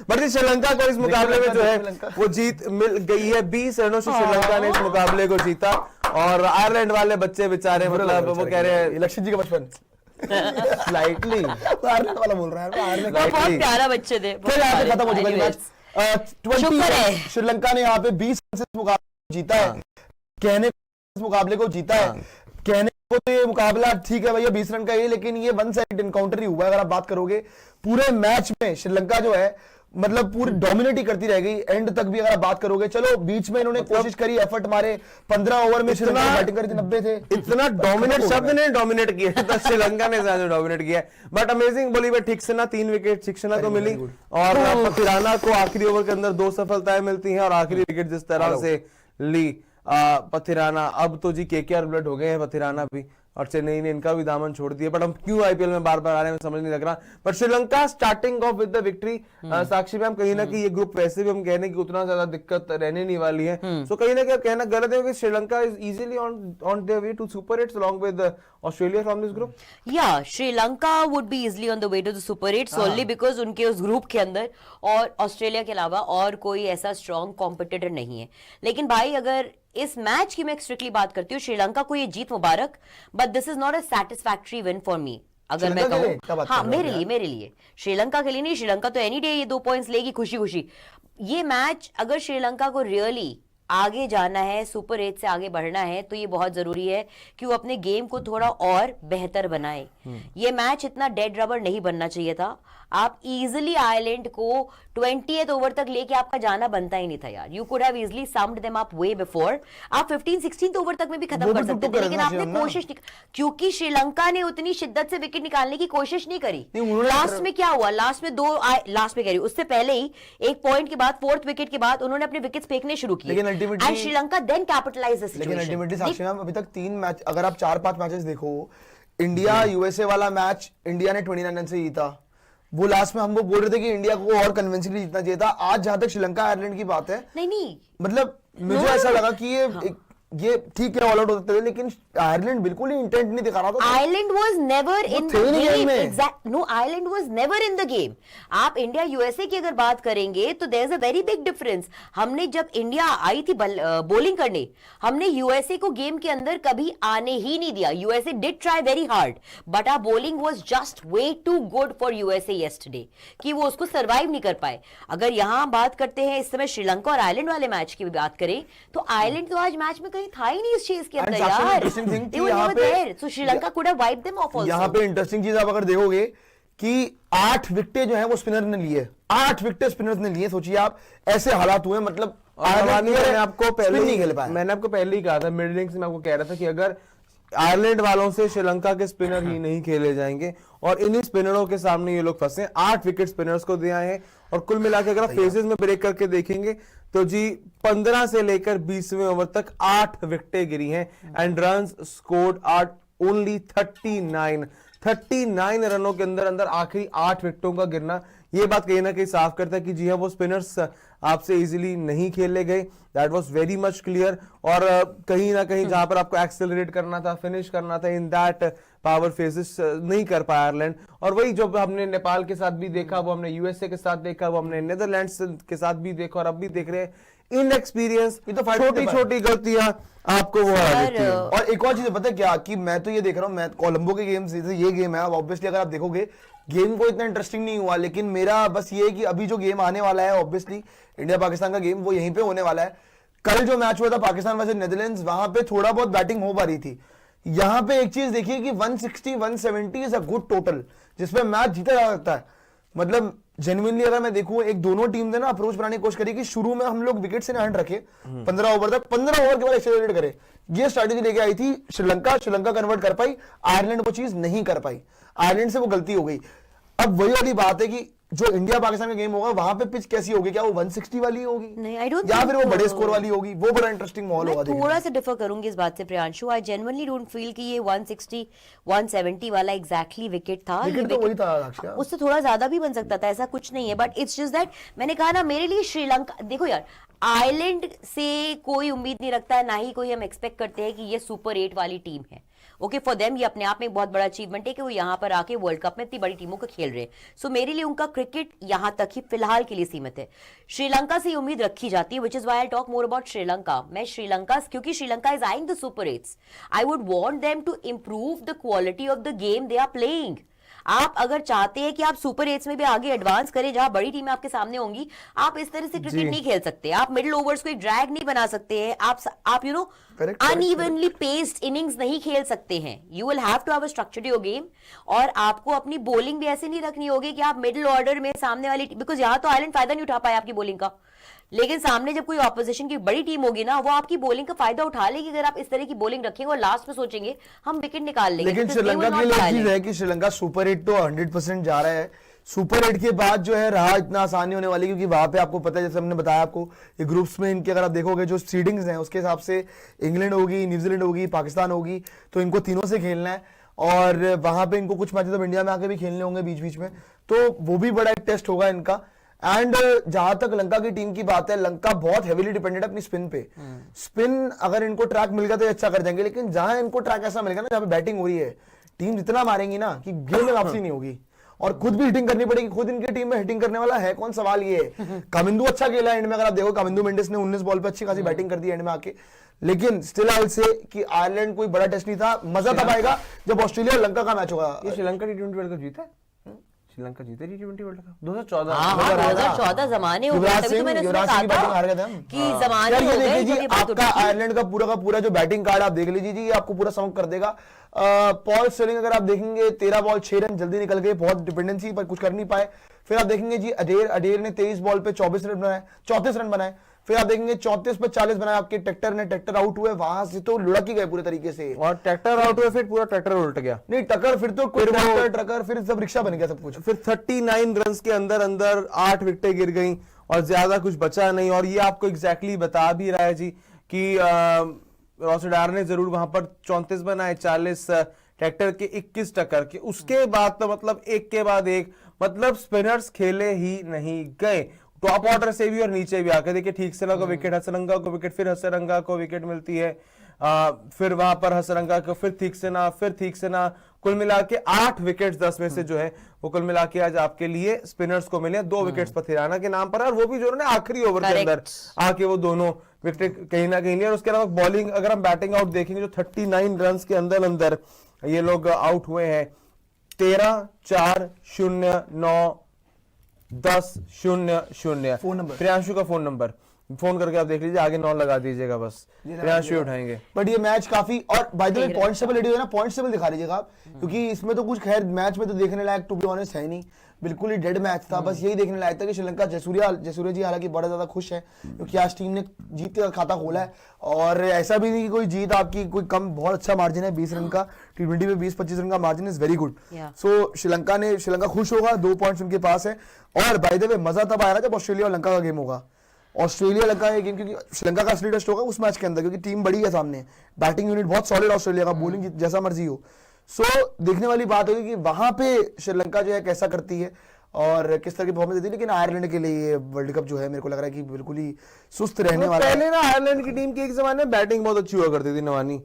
But Sri Lanka को इस मुकाबले में जो है वो जीत मिल गई है। 20 रनों से श्रीलंका ने इस मुकाबले को जीता और आयरलैंड वाले बच्चे बेचारे मतलब वो कह रहे हैं लक्षित जी का बचपन स्लाइटली आयरलैंड वाला बोल रहा है, बहुत प्यारा बच्चे थे। यहाँ पे खत्म हो चुका है मैच। 20 श्रीलंका ने यहाँ पे 20 रन से मुकाबला जीता है। कहने इस मुकाबले को जीता है, कहने को तो ये मुकाबला ठीक है भैया 20 रन का ये, लेकिन ये वन साइड इनकाउंटर ही हुआ है। अगर आप बात करोगे पूरे मैच में श्रीलंका जो है मतलब पूरी डोमिनेट ही करती रह गई एंड तक भी। अगर आप बात करोगे, चलो बीच में इन्होंने कोशिश करी, एफर्ट मारे, 15 ओवर में श्रीलंका बैटिंग करी थी 90 थे। इतना डोमिनेट शब्द ने डोमिनेट किया था, श्रीलंका ने ज्यादा डोमिनेट किया। बट अमेजिंग बोली भाई, ठीक से ना 3 विकेट शिक्षणा को मिली और पथिराना को आखिरी ओवर के अंदर 2 सफलताएं मिलती हैं और आखिरी विकेट जिस तरह से ली पथिराना। अब तो जी केकेआर ब्लड हो गए हैं पथिराना भी और चेन्नई ने इनका भी दामन छोड़ दिया। बट हम क्यों आईपीएल में बार बार आ रहे हैं समझ नहीं लग रहा। But Sri Lanka starting of with the victory. Sakshi ma'am कहीं ना कहीं ये ग्रुप वैसे भी हम कहने की उतना ज्यादा दिक्कत रहने नहीं वाली है। सो कहीं ना कहीं कहना गलत है कि Sri Lanka is easily on their way to super 8 along with Australia from this group. या Sri Lanka would be easily on the way to the super 8 only because उनके उस ग्रुप के अंदर और ऑस्ट्रेलिया के अलावा और कोई ऐसा स्ट्रॉन्ग कॉम्पिटिटर नहीं है। लेकिन भाई अगर इस मैच की मैं स्ट्रिक्टली बात करती हूँ, श्रीलंका को ये जीत मुबारक, but this is not a satisfactory win for me. अगर मैं कहूँ हाँ मेरे लिए श्रीलंका के लिए नहीं, श्रीलंका तो एनी डे ये 2 पॉइंट्स लेगी खुशी खुशी। ये मैच अगर श्रीलंका को रियली आगे जाना है, सुपर 8 से आगे बढ़ना है, तो ये बहुत जरूरी है कि वो अपने गेम को थोड़ा और बेहतर बनाए। ये मैच इतना डेड रबर नहीं बनना चाहिए था। आप इजिली आयरलैंड को 20th ओवर तक लेके आपका जाना बनता ही नहीं था यार। You could have easily summed them up way before. आप 15-16 ओवर तक में भी खत्म कर सकते थे, लेकिन आपने कोशिश नहीं, क्योंकि श्रीलंका ने उतनी शिद्दत से विकेट निकालने की कोशिश नहीं करी। लास्ट में क्या हुआ, लास्ट में लास्ट में कह रही हूं, उससे पहले ही एक पॉइंट के बाद 4th विकेट के बाद उन्होंने अपने विकेट फेंकने शुरू किए and Sri Lanka then capitalise the situation. लेकिन अल्टीमेटली साक्षी मैम अभी तक 3 मैच, अगर आप 4-5 मैचेस देखो, इंडिया यूएसए वाला मैच इंडिया ने 29 रन से जीता। वो लास्ट में हम वो बोल रहे थे कि इंडिया को और कन्विंसिंगली जीतना चाहिए था। आज जहां तक श्रीलंका आयरलैंड की बात है, नहीं मतलब मुझे ऐसा लगा कि ये ठीक है ऑल आउट हो सकते थे, लेकिन आयरलैंड बिल्कुल ही इंटेंट नहीं दिखा रहा था। Ireland was never in the game. Exact no, Ireland was never in the game. आप इंडिया यूएसए की अगर बात करेंगे तो there is a very big difference. हमने जब इंडिया आई थी बॉलिंग करने, हमने यूएसए को गेम के अंदर कभी आने ही नहीं दिया। USA did try very hard but our bowling was just way too good for USA yesterday कि वो उसको सर्वाइव नहीं कर पाए। अगर यहां बात करते हैं इस समय श्रीलंका और आयरलैंड वाले मैच की भी बात करें तो आयरलैंड तो आज मैच में था ही नहीं इस चीज के अंदर यार। So Sri Lanka could have wiped them off also. यहाँ पे इंटरेस्टिंग चीज आप अगर देखोगे कि 8 विकेटें जो है वो स्पिनर ने लिए, 8 विकेटें स्पिनर्स ने लिए। सोचिए आप ऐसे हालात हुए, मतलब मैंने आपको पहले ही कहा था, मिड इनिंग्स में आपको कह रहा था कि अगर आयरलैंड वालों से श्रीलंका के स्पिनर ही नहीं खेले जाएंगे और इन्हीं स्पिनरों के सामने ये लोग फंसे। 8 विकेट स्पिनर्स को दिया है और कुल मिलाकर अगर आप फेजेस में ब्रेक करके देखेंगे तो जी 15 से लेकर 20वें ओवर तक 8 विकेटें गिरी हैं and runs scored are only 39 रनों के अंदर आखिरी 8 विकेटों का गिरना ये बात कहीं ना कहीं साफ करता है कि जी हाँ वो स्पिनर्स आपसे इजीली नहीं खेले गए। That was very much clear. और कहीं ना कहीं जहां पर आपको एक्सेलरेट करना था, फिनिश करना था इन दैट पावर फेजेस, नहीं कर पाया आयरलैंड। और वही जो हमने नेपाल के साथ भी देखा, वो हमने यूएसए के साथ देखा, वो हमने नीदरलैंड्स के साथ भी देखा और अब भी देख रहे हैं। इनएक्सपीरियंस, छोटी छोटी गलतियां आपको वो हरा देती है। और एक और चीज पता है क्या, कि मैं तो ये देख रहा हूँ, मैं कोलंबो के गेम जैसे ये गेम है, ऑब्वियसली अगर आप देखोगे गेम को इतना इंटरेस्टिंग नहीं हुआ, लेकिन मेरा बस ये है कि अभी जो गेम आने वाला है ऑब्वियसली इंडिया पाकिस्तान का गेम वो यहीं पे होने वाला है। कल जो मैच हुआ था पाकिस्तान वर्सेस नेदरलैंड्स, वहां पे थोड़ा बहुत बैटिंग हो पा रही थी। यहाँ पे एक चीज देखिए कि 160-170 इज अ गुड टोटल जिसपे मैच जीता जा सकता है। मतलब जेन्युइनली अगर मैं देखूं, एक दोनों टीम ने ना अप्रोच बनाने की कोशिश करी कि शुरू में हम लोग विकेट से हैंड रखे 15 ओवर तक, 15 ओवर के बाद एक्सेलरेट करे। ये स्ट्रैटेजी लेके आई थी श्रीलंका कन्वर्ट कर पाई, आयरलैंड वो चीज नहीं कर पाई, आयरलैंड से वो गलती हो गई। अब वही वाली बात है कि जो इंडिया पाकिस्तान का गेम होगा वहां पे पिच कैसी होगी, क्या वो 160 वाली होगी नहीं, I don't या think फिर वो बड़े so. स्कोर वाली होगी, वो बड़ा इंटरेस्टिंग माहौल होगा। थोड़ा सा डिफर करूंगी इस बात से Priyanshu. I genuinely don't feel कि ये 160-170 वाला एग्जैक्टली विकेट था। विकेट तो वही था, उससे थोड़ा ज्यादा भी बन सकता था, ऐसा कुछ नहीं है। बट इट्स जस्ट दैट मैंने कहा ना, मेरे लिए श्रीलंका, देखो यार आयरलैंड से कोई उम्मीद नहीं रखता है, ना ही कोई हम एक्सपेक्ट करते हैं कि ये सुपर 8 वाली टीम है। ओके फॉर देम ये अपने आप में एक बहुत बड़ा अचीवमेंट है कि वो यहाँ पर आके वर्ल्ड कप में इतनी बड़ी टीमों को खेल रहे हैं। सो मेरे लिए उनका क्रिकेट यहाँ तक ही फिलहाल के लिए सीमित है। श्रीलंका से उम्मीद रखी जाती है, which is why I talk more about Sri Lanka. मैं श्रीलंका, क्योंकि Sri Lanka is eyeing the super 8, I would want them to improve the quality of the game they are playing. आप अगर चाहते हैं कि आप सुपर 8 में भी आगे एडवांस करें, जहां बड़ी टीमें आपके सामने होंगी, आप इस तरह से क्रिकेट नहीं खेल सकते। आप मिडिल ओवर्स को एक ड्रैग नहीं बना सकते हैं। आप you know unevenly paced innings नहीं खेल सकते हैं। You will have to have a structured your game, और आपको अपनी बॉलिंग भी ऐसे नहीं रखनी होगी कि आप मिडिल ऑर्डर में सामने वाली, बिकॉज यहां तो आयरलैंड फायदा नहीं उठा पाया आपकी बॉलिंग का, लेकिन सामने जब कोई ऑपोजिशन की बड़ी टीम होगी ना, वो आपकी बॉलिंग का फायदा उठा लेगी अगर आप इस तरह की बॉलिंग रखेंगे और लास्ट में सोचेंगे हम विकेट निकाल लेंगे। लेकिन श्रीलंका के लिए चीज है कि श्रीलंका सुपर 8 तो 100% जा रहा है। सुपर 8 के बाद जो है रहा इतना आसान नहीं होने वाली, क्योंकि वहां पे आपको पता है, जैसे हमने बताया आपको, ये ग्रुप्स में इनके अगर आप देखोगे जो सीडिंग्स हैं उसके हिसाब से इंग्लैंड होगी, न्यूजीलैंड होगी, पाकिस्तान होगी, तो इनको तीनों से खेलना है। और वहां पे इनको कुछ मैचेस अब इंडिया में आके भी खेलने होंगे बीच बीच में, तो वो भी बड़ा एक टेस्ट होगा इनका। एंड जहां तक लंका की टीम की बात है, लंका बहुत हेवीली डिपेंडेंट है अपनी स्पिन पे। स्पिन अगर इनको ट्रैक मिल गया तो अच्छा कर जाएंगे, लेकिन जहां इनको ट्रैक ऐसा मिलेगा ना जहां पे बैटिंग हो रही है, टीम जितना मारेंगी ना कि गेम में वापसी नहीं होगी, और खुद भी हिटिंग करनी पड़ेगी। खुद इनकी टीम में हिटिंग करने वाला है कौन, सवाल ये है। कामिंदू अच्छा खेला एंड में, अगर आप देखो कामिंदू मेंडिस ने 19 बॉल पे अच्छी खासी बैटिंग कर दी एंड में आके, लेकिन स्टिल आई विल से कि आयरलैंड कोई बड़ा टेस्ट नहीं था। मजा तब आएगा जब ऑस्ट्रेलिया और लंका का मैच होगा। ये श्रीलंका T20 वर्ल्ड कप जीता है? श्रीलंका जीते T20 वर्ल्ड कप 2014। हाँ, 2014 जमाने हो गए, तभी तो मैंने उसमें युवराज कहा सिंह की बैटिंग हार था गए थे हम। कि जमाने हो गए जब ये बात आपका उठी थी। आयरलैंड का पूरा जो बैटिंग कार्ड आप देख लीजिए जी, ये आपको पूरा समझ कर देगा। पॉल स्टिलिंग अगर आप देखेंगे 13 बॉल 6 रन जल्दी निकल गए, बहुत डिपेंडेंसी पर कुछ कर नहीं पाए। फिर आप देखेंगे जी अडेर ने 23 बॉल पे 24 रन बनाए, 34 रन बनाए। फिर आप देखेंगे 34 पे 40 बनाए आपके ट्रैक्टर आउट हुए, वहां से तो लुढ़क ही गए पूरे तरीके से। और ट्रैक्टर आउट हुए, फिर पूरा ट्रैक्टर उल्ट गया। नहीं टक्कर, फिर तो ट्रकर फिर सब रिक्शा बन गया सब कुछ। फिर 39 रन के अंदर 8 विकेटें गिर गई और ज्यादा कुछ बचा नहीं। और ये आपको एग्जैक्टली बता भी रहा है जी कि रॉसिडार ने जरूर वहां पर 34 बनाए, 40 ट्रैक्टर के, 21 टक्कर के। उसके बाद तो मतलब एक के बाद एक, मतलब स्पिनर्स खेले ही नहीं गए, टॉप ऑर्डर से भी और नीचे भी आकर। देखिए ठीक से को विकेट, हसरंगा को विकेट, फिर हसरंगा को विकेट मिलती है, फिर वहां पर हसरंगा को, फिर ठीक से ना, कुल मिला के 8 विकेट्स 10 में से जो है वो कुल मिला के आज आपके लिए स्पिनर्स को मिले। 2 विकेट्स पथिराना के नाम पर, और वो भी जो है आखिरी ओवर के अंदर आके वो दोनों विकेट कहीं ना कहीं लिए। और उसके अलावा बॉलिंग, अगर हम बैटिंग आउट देखेंगे, जो 39 रन के अंदर ये लोग आउट हुए हैं, 13, 4, 0, 9, 10, 0, 0। प्रियांशु का फोन नंबर फोन करके आप देख लीजिए, आगे 9 लगा दीजिएगा, बस प्रियांशु उठाएंगे। बट ये मैच काफी, और by the way point table है ना, पॉइंट टेबल दिखा लीजिएगा आप, क्योंकि इसमें तो कुछ खैर मैच में तो देखने लायक टू बी ऑनेस्ट है नहीं, बिल्कुल ही डेड मैच था। बस यही देखने लायक था कि श्रीलंका, जयसूर्या जी हालांकि बड़ा ज्यादा खुश है क्योंकि आज टीम ने जीत का खाता खोला है। और ऐसा भी नहीं कि कोई जीत आपकी कोई कम, बहुत अच्छा मार्जिन है 20 रन का, T20 में 20-25 रन का मार्जिन इज वेरी गुड। सो श्रीलंका खुश होगा, 2 पॉइंट्स उनके पास है। और बाय द वे मजा तब आएगा जब ऑस्ट्रेलिया और लंका का गेम होगा। ऑस्ट्रेलिया लंका का गेम, क्योंकि श्रीलंका का असली टेस्ट होगा उस मैच के अंदर, क्योंकि टीम बड़ी है सामने, बैटिंग यूनिट बहुत सॉलिड ऑस्ट्रेलिया का, बॉलिंग जैसा मर्जी हो। सो देखने वाली बात होगी कि वहां पे श्रीलंका जो है कैसा करती है और किस तरह की परफॉर्मेंस देती है। लेकिन आयरलैंड के लिए ये वर्ल्ड कप जो है मेरे को लग रहा है कि बिल्कुल ही सुस्त रहने वाला है। पहले ना आयरलैंड की टीम की एक जमाने में बैटिंग बहुत अच्छी हुआ करती थी, नवानी